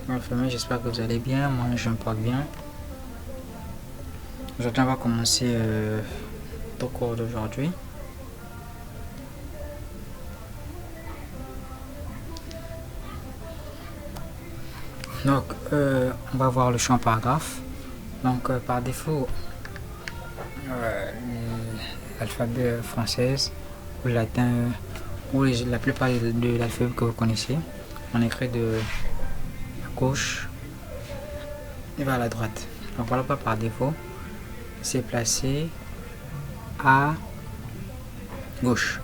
Ma famille, j'espère que vous allez bien. Moi, je me porte bien. Aujourd'hui, on va commencer le cours d'aujourd'hui. Donc, on va voir le champ paragraphe. Donc, par défaut, l'alphabet française ou le latin ou la plupart de l'alphabet que vous connaissez, on écrit de la gauche vers la droite. Donc, voilà pas par défaut, c'est placé à gauche.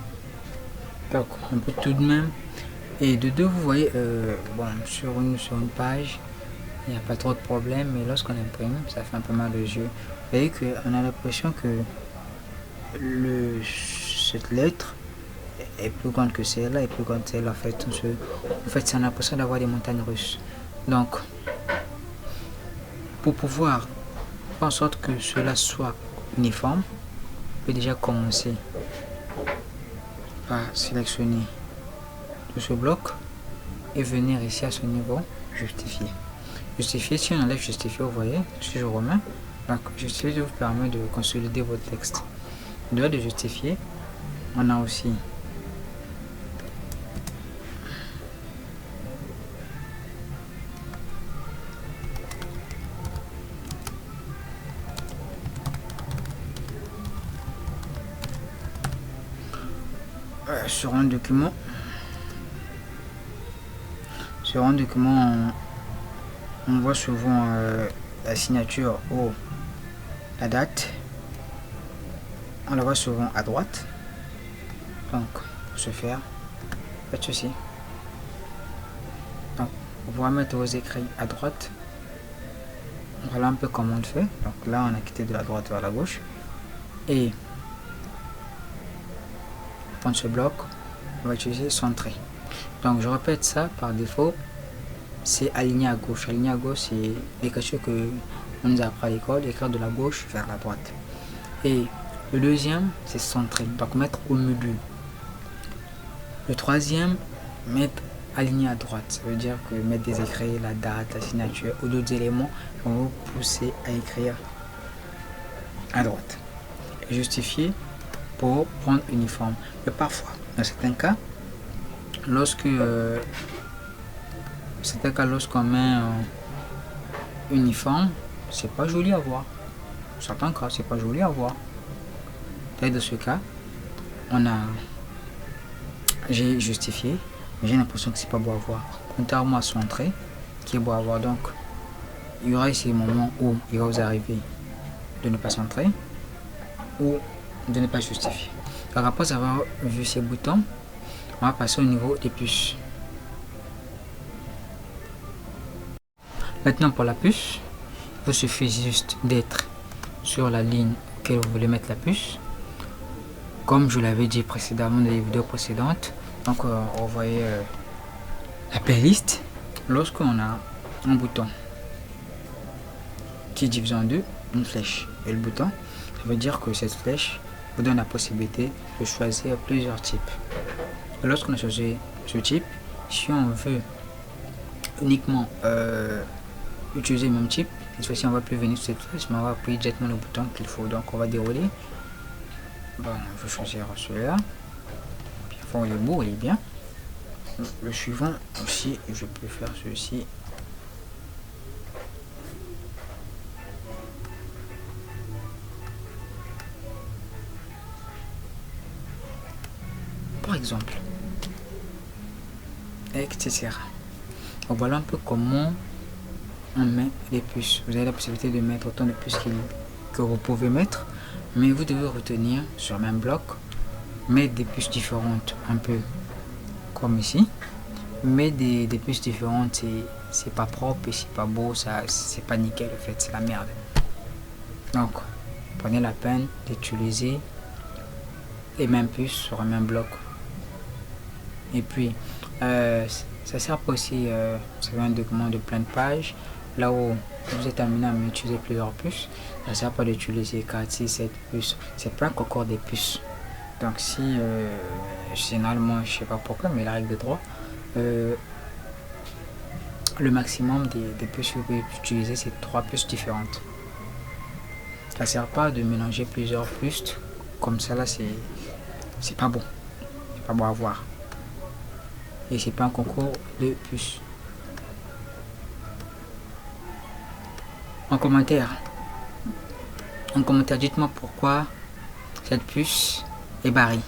Donc, on peut tout de même. Et de deux, vous voyez, bon, sur une page, il n'y a pas trop de problème, mais lorsqu'on imprime, ça fait un peu mal aux yeux. Vous voyez qu'on a l'impression que cette lettre est plus grande que celle-là, et plus grande que celle-là. En fait, c'est l'impression d'avoir des montagnes russes. Donc, pour pouvoir faire en sorte que cela soit uniforme, on peut déjà commencer par sélectionner tout ce bloc et venir ici à ce niveau, justifier. Justifier, si on enlève justifier, vous voyez, si je remets, donc justifier vous permet de consolider votre texte. Au delà de justifier, on a aussi sur un document, on voit souvent la signature ou la date. On la voit souvent à droite. Donc, pour ce faire, faites ceci. Donc, vous pouvez mettre vos écrits à droite. Voilà un peu comment on le fait. Donc là, on a quitté de la droite vers la gauche. Et prendre ce bloc, on va utiliser centrer. Donc, je répète ça par défaut. C'est aligné à gauche. Aligné à gauche, c'est l'écriture que on nous apprend à l'école, écrire de la gauche vers la droite. Et le deuxième, c'est centrer. Donc, mettre au milieu. Le troisième, mettre aligné à droite. Ça veut dire que mettre des écrits, la date, la signature ou d'autres éléments vont vous pousser à écrire à droite. Et justifier pour prendre uniforme. Mais parfois, dans certains cas, lorsqu'on met uniforme, c'est pas joli à voir. Dans certains cas, c'est pas joli à voir. Et dans ce cas, j'ai justifié, mais j'ai l'impression que c'est pas beau à voir. Contrairement à centrer, qui est beau à voir. Donc, il y aura ici des moments où il va vous arriver de ne pas centrer ou de ne pas justifier. Donc, après avoir vu ces boutons, on va passer au niveau des puces. Maintenant, pour la puce, il vous suffit juste d'être sur la ligne auquel vous voulez mettre la puce. Comme je l'avais dit précédemment dans les vidéos précédentes, donc on voyait la playlist. Lorsqu'on a un bouton qui divise en deux, une flèche et le bouton, ça veut dire que cette flèche vous donne la possibilité de choisir plusieurs types. Et lorsqu'on a choisi ce type, si on veut uniquement utiliser le même type, cette fois-ci on va plus venir sur cette flèche, mais on va appuyer directement le bouton qu'il faut. Donc on va dérouler. Bon, je vais choisir celui-là. Bon, il est beau, il est bien. Le suivant aussi, je peux faire ceci. Par exemple. Etc. Donc voilà un peu comment on met les puces. Vous avez la possibilité de mettre autant de puces que vous pouvez mettre. Mais vous devez retenir sur le même bloc, mettre des puces différentes, un peu comme ici. Mais des puces différentes, c'est pas propre et c'est pas beau, c'est pas nickel en fait, c'est la merde. Donc, prenez la peine d'utiliser les mêmes puces sur un même bloc. Et puis, ça sert pas aussi, c'est un document de plein de pages, là où vous êtes amené à utiliser plusieurs puces. Ça ne sert pas d'utiliser 4, 6, 7 puces. C'est plein qu'encore des puces. Donc si, généralement, je sais pas pourquoi, mais la règle de droit, le maximum des puces que vous pouvez utiliser, c'est 3 puces différentes. Ça ne sert pas de mélanger plusieurs puces comme ça là, c'est pas bon. C'est pas bon à voir. Et c'est pas un concours de puces. En commentaire, dites-moi pourquoi cette puce est barrée.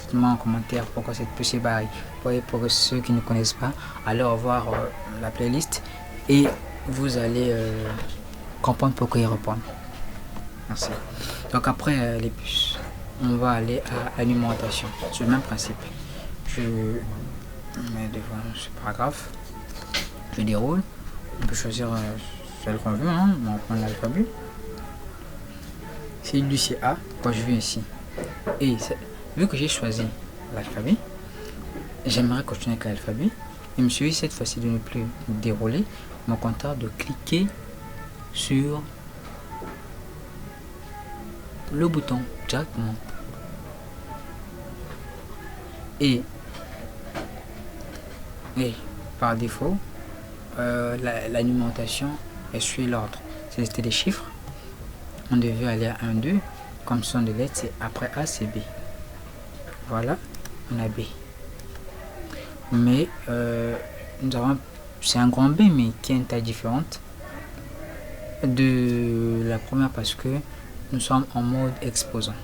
Dites-moi en commentaire pourquoi cette puce est barrée. Pour ceux qui ne connaissent pas, allez revoir la playlist et vous allez comprendre pourquoi y répondre. Merci. Donc après les puces, on va aller à l'alimentation. C'est le même principe. Je mets devant, c'est pas grave. Je déroule. On peut choisir celle qu'on veut. On va prendre l'alphabet. C'est du CA. Quand je viens ici. Et vu que j'ai choisi l'alphabet, j'aimerais continuer avec l'alphabet. Il me suffit cette fois-ci de ne plus dérouler mon compteur, de cliquer sur le bouton directement. Et par défaut, l'alimentation est sur l'ordre. C'était des chiffres. On devait aller à 1, 2. Comme son de lettres, c'est après A, c'est B. Voilà, on a B. Mais nous avons, c'est un grand B, mais qui a une taille différente de la première parce que nous sommes en mode exposant.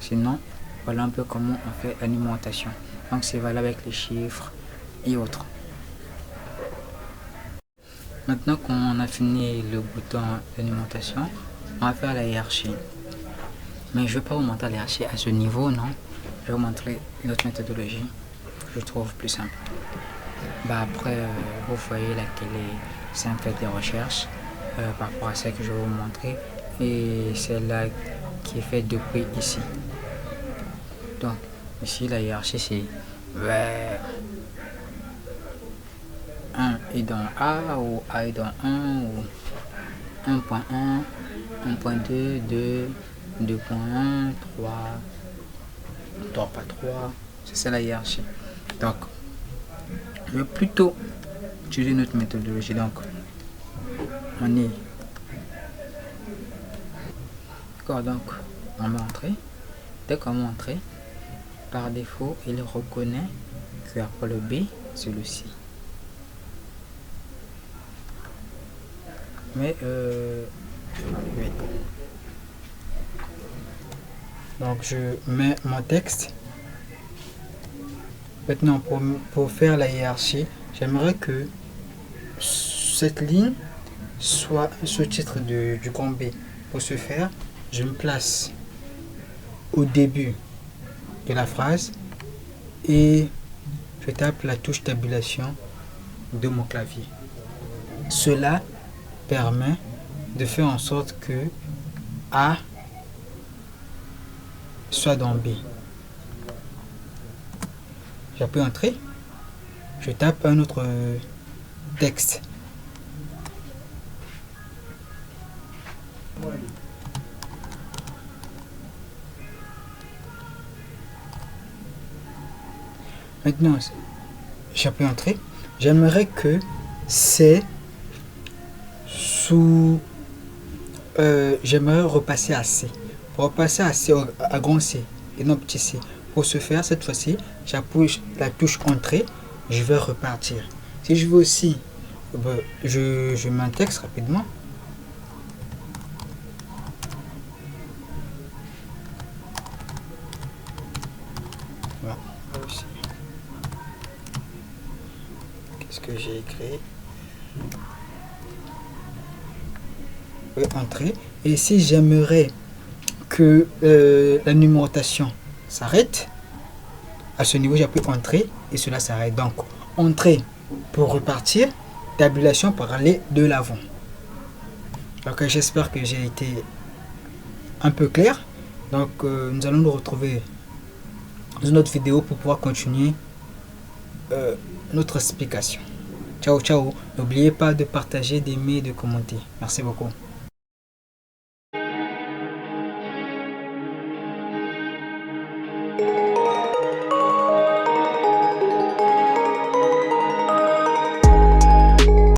Sinon, voilà un peu comment on fait l'alimentation. Donc c'est valable avec les chiffres et autres. Maintenant qu'on a fini le bouton d'alimentation, on va faire la hiérarchie. Mais je ne vais pas vous montrer la hiérarchie à ce niveau, non. Je vais vous montrer une autre méthodologie que je trouve plus simple. Après, vous voyez laquelle est simple, faites des recherches par rapport à celle que je vais vous montrer. Et celle-là qui est faite depuis ici. Donc, ici, la hiérarchie, c'est 1 est dans A, ou A est dans 1, ou 1.1, 1.2, 2, 2.1, 3, pas 3, c'est ça la hiérarchie. Donc, je vais plutôt utiliser notre méthodologie. Donc, on est d'accord, donc on va entrer. Dès qu'on va entrer, par défaut, il reconnaît qu'après le B, c'est le C. Mais oui. Donc je mets mon texte. Maintenant pour faire la hiérarchie, j'aimerais que cette ligne soit ce titre du grand B. Pour ce faire, je me place au début de la phrase et je tape la touche tabulation de mon clavier. Cela permet de faire en sorte que A soit dans B. J'appuie Entrée, je tape un autre texte. Maintenant, j'appuie Entrée. J'aimerais que c'est sous... j'aimerais repasser à C. Pour repasser à C, à grand C et non petit C. Pour ce faire, cette fois-ci, j'appuie la touche Entrée. Je vais repartir. Si je veux aussi, je mets un texte rapidement. Voilà. Qu'est-ce que j'ai écrit? Entrée. Et si j'aimerais que la numérotation s'arrête, à ce niveau j'appuie Entrée et cela s'arrête. Donc Entrée pour repartir, tabulation pour aller de l'avant. Donc j'espère que j'ai été un peu clair. Donc nous allons nous retrouver dans une autre vidéo pour pouvoir continuer notre explication. Ciao ciao. N'oubliez pas de partager, d'aimer et de commenter. Merci beaucoup.